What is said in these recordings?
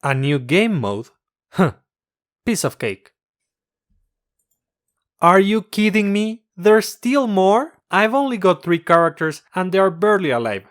A new game mode? Huh, piece of cake. Are you kidding me? There's still more? I've only got 3 characters and they are barely alive.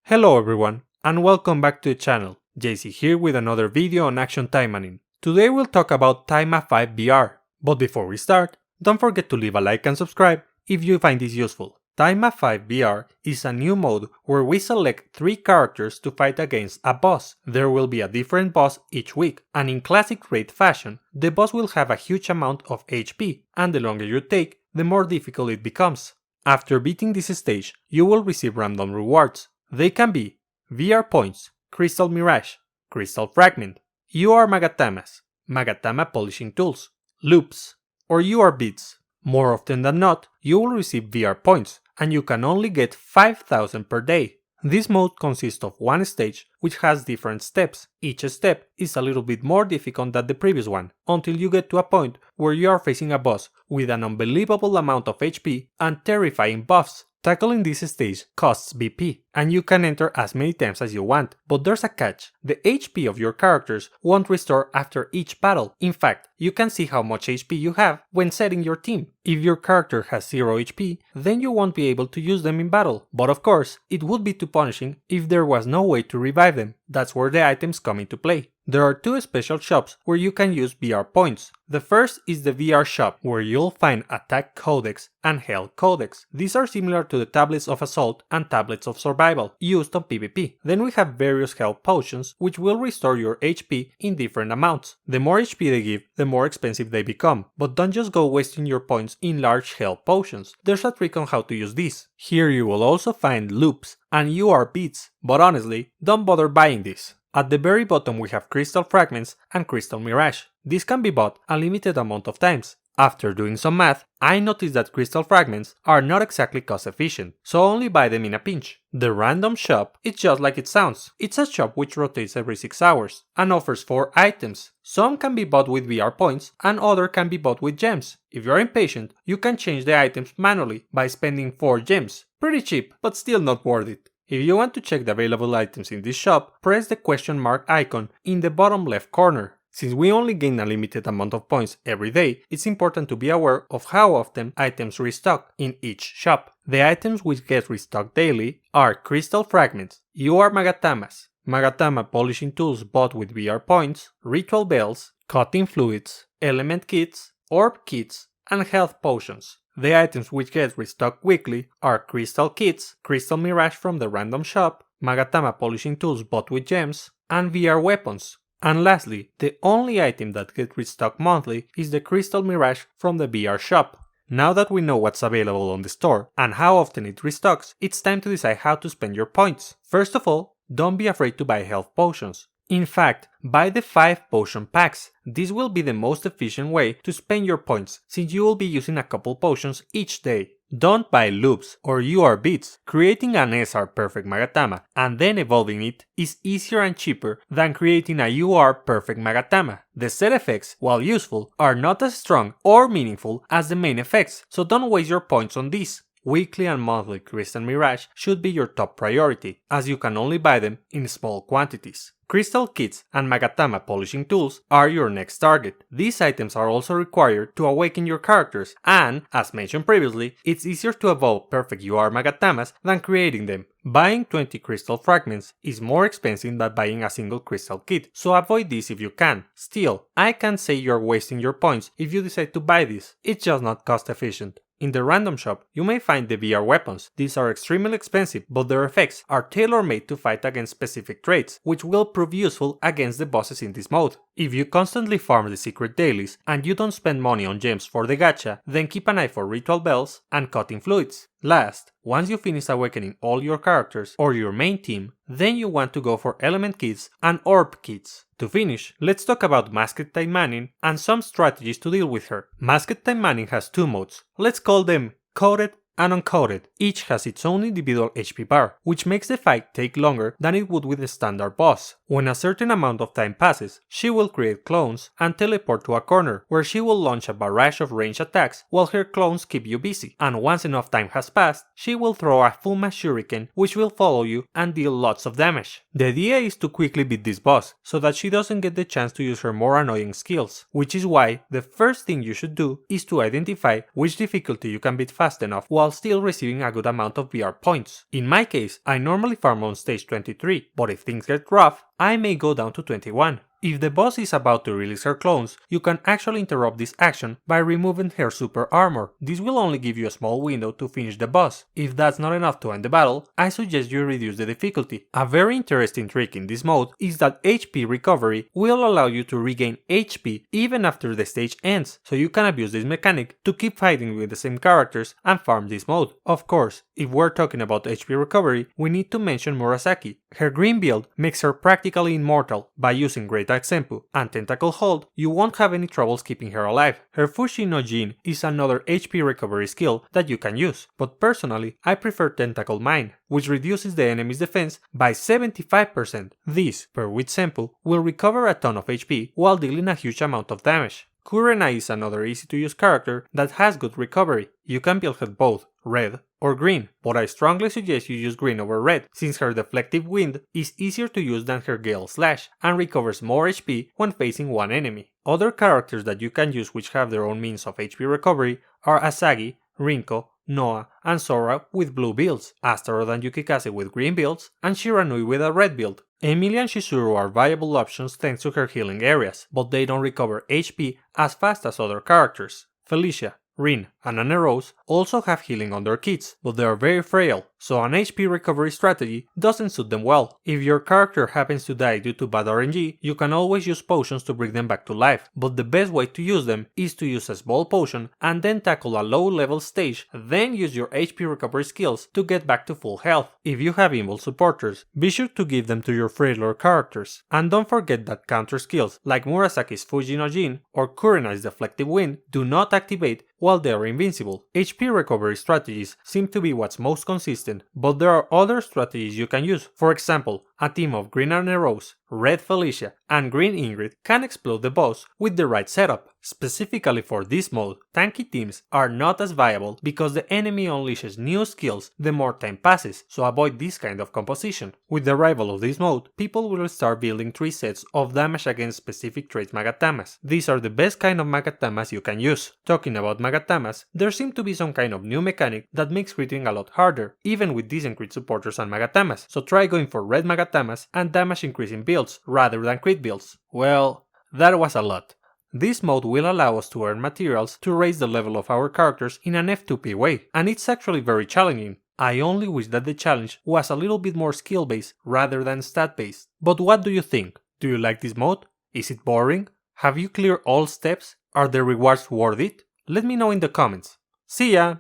Hello everyone, and welcome back to the channel. JC here with another video on Action Taimanin. Today we'll talk about Taima 5 VR. But before we start, don't forget to leave a like and subscribe if you find this useful. Taima 5 VR is a new mode where we select 3 characters to fight against a boss. There will be a different boss each week, and in classic raid fashion, the boss will have a huge amount of HP, and the longer you take, the more difficult it becomes. After beating this stage, you will receive random rewards. They can be VR points, Crystal Mirage, Crystal Fragment, UR Magatamas, Magatama Polishing Tools, Loops, or UR Beads. More often than not, you will receive VR points, and you can only get 5,000 per day. This mode consists of one stage which has different steps. Each step is a little bit more difficult than the previous one, until you get to a point where you are facing a boss with an unbelievable amount of HP and terrifying buffs. Tackling this stage costs BP, and you can enter as many times as you want, but there's a catch. The HP of your characters won't restore after each battle. In fact, you can see how much HP you have when setting your team. If your character has 0 HP, then you won't be able to use them in battle. But of course, it would be too punishing if there was no way to revive them. That's where the items come into play. There are 2 special shops where you can use VR points. The first is the VR shop, where you'll find Attack Codex and Health Codex. These are similar to the Tablets of Assault and Tablets of Survival, used on PvP. Then we have various health potions, which will restore your HP in different amounts. The more HP they give, the more expensive they become. But don't just go wasting your points in large health potions. There's a trick on how to use these. Here you will also find loops and UR beads, but honestly, don't bother buying these. At the very bottom we have Crystal Fragments and Crystal Mirage. These can be bought a limited amount of times. After doing some math, I noticed that Crystal Fragments are not exactly cost efficient, so only buy them in a pinch. The random shop is just like it sounds. It's a shop which rotates every 6 hours and offers 4 items. Some can be bought with VR points and other can be bought with gems. If you're impatient, you can change the items manually by spending 4 gems. Pretty cheap, but still not worth it. If you want to check the available items in this shop, press the question mark icon in the bottom left corner. Since we only gain a limited amount of points every day, it's important to be aware of how often items restock in each shop. The items which get restocked daily are Crystal Fragments, UR Magatamas, Magatama Polishing Tools bought with VR points, Ritual Bells, Cutting Fluids, Element Kits, Orb Kits, and Health Potions. The items which get restocked weekly are Crystal Kits, Crystal Mirage from the random shop, Magatama Polishing Tools bought with gems, and VR Weapons. And lastly, the only item that gets restocked monthly is the Crystal Mirage from the VR shop. Now that we know what's available on the store and how often it restocks, it's time to decide how to spend your points. First of all, don't be afraid to buy health potions. In fact, buy the 5 potion packs. This will be the most efficient way to spend your points, since you will be using a couple potions each day. Don't buy loops or UR beads. Creating an SR perfect Magatama and then evolving it is easier and cheaper than creating a UR perfect Magatama. The set effects, while useful, are not as strong or meaningful as the main effects, so don't waste your points on these. Weekly and monthly Crystal Mirage should be your top priority, as you can only buy them in small quantities. Crystal Kits and Magatama Polishing Tools are your next target. These items are also required to awaken your characters, and, as mentioned previously, it's easier to evolve perfect UR Magatamas than creating them. Buying 20 Crystal Fragments is more expensive than buying a single Crystal Kit, so avoid this if you can. Still, I can't say you're wasting your points if you decide to buy this, it's just not cost efficient. In the random shop, you may find the VR weapons. These are extremely expensive, but their effects are tailor-made to fight against specific traits, which will prove useful against the bosses in this mode. If you constantly farm the secret dailies and you don't spend money on gems for the gacha, then keep an eye for Ritual Bells and Cutting Fluids. Last, once you finish awakening all your characters or your main team, then you want to go for Element Kits and Orb Kits. To finish, let's talk about Masked Taimanin and some strategies to deal with her. Masked Taimanin has 2 modes. Let's call them Coded and Uncoated. Each has its own individual HP bar, which makes the fight take longer than it would with a standard boss. When a certain amount of time passes, she will create clones and teleport to a corner where she will launch a barrage of ranged attacks while her clones keep you busy, and once enough time has passed, she will throw a full mass shuriken which will follow you and deal lots of damage. The idea is to quickly beat this boss, so that she doesn't get the chance to use her more annoying skills, which is why the first thing you should do is to identify which difficulty you can beat fast enough while still receiving a good amount of VR points. In my case, I normally farm on stage 23, but if things get rough, I may go down to 21. If the boss is about to release her clones, you can actually interrupt this action by removing her super armor. This will only give you a small window to finish the boss. If that's not enough to end the battle, I suggest you reduce the difficulty. A very interesting trick in this mode is that HP recovery will allow you to regain HP even after the stage ends, so you can abuse this mechanic to keep fighting with the same characters and farm this mode. Of course, if we're talking about HP recovery, we need to mention Murasaki. Her green build makes her practically immortal. By using Great Axe Senpu and Tentacle Hold, you won't have any troubles keeping her alive. Her Fushi no Jin is another HP recovery skill that you can use, but personally I prefer Tentacle Mine, which reduces the enemy's defense by 75%. This, paired with Senpu, will recover a ton of HP while dealing a huge amount of damage. Kurenai is another easy to use character that has good recovery. You can build her both red or green, but I strongly suggest you use green over red, since her Deflective Wind is easier to use than her Gale Slash and recovers more HP when facing one enemy. Other characters that you can use which have their own means of HP recovery are Asagi, Rinko, Noah, and Sora with blue builds, Astaroth and Yukikaze with green builds, and Shiranui with a red build. Emilia and Chizuru are viable options thanks to her healing areas, but they don't recover HP as fast as other characters. Felicia, Rin, and Anne Rose also have healing on their kits, but they are very frail, so an HP recovery strategy doesn't suit them well. If your character happens to die due to bad RNG, you can always use potions to bring them back to life, but the best way to use them is to use a small potion and then tackle a low level stage, then use your HP recovery skills to get back to full health. If you have invul supporters, be sure to give them to your frailer characters. And don't forget that counter skills like Murasaki's Fuji no Jin or Kurenai's Deflective Wind do not activate while they are invincible. HP recovery strategies seem to be what's most consistent, but there are other strategies you can use. For example, a team of Green Anne Rose, Red Felicia, and Green Ingrid can explode the boss with the right setup. Specifically for this mode, tanky teams are not as viable because the enemy unleashes new skills the more time passes, so avoid this kind of composition. With the arrival of this mode, people will start building 3 sets of damage against specific traits Magatamas. These are the best kind of Magatamas you can use. Talking about Magatamas, there seems to be some kind of new mechanic that makes critting a lot harder, even with decent crit supporters and Magatamas, so try going for red Magatamas and damage increasing builds rather than crit builds. Well, that was a lot. This mode will allow us to earn materials to raise the level of our characters in an F2P way, and it's actually very challenging. I only wish that the challenge was a little bit more skill based rather than stat based. But what do you think? Do you like this mode? Is it boring? Have you cleared all steps? Are the rewards worth it? Let me know in the comments. See ya!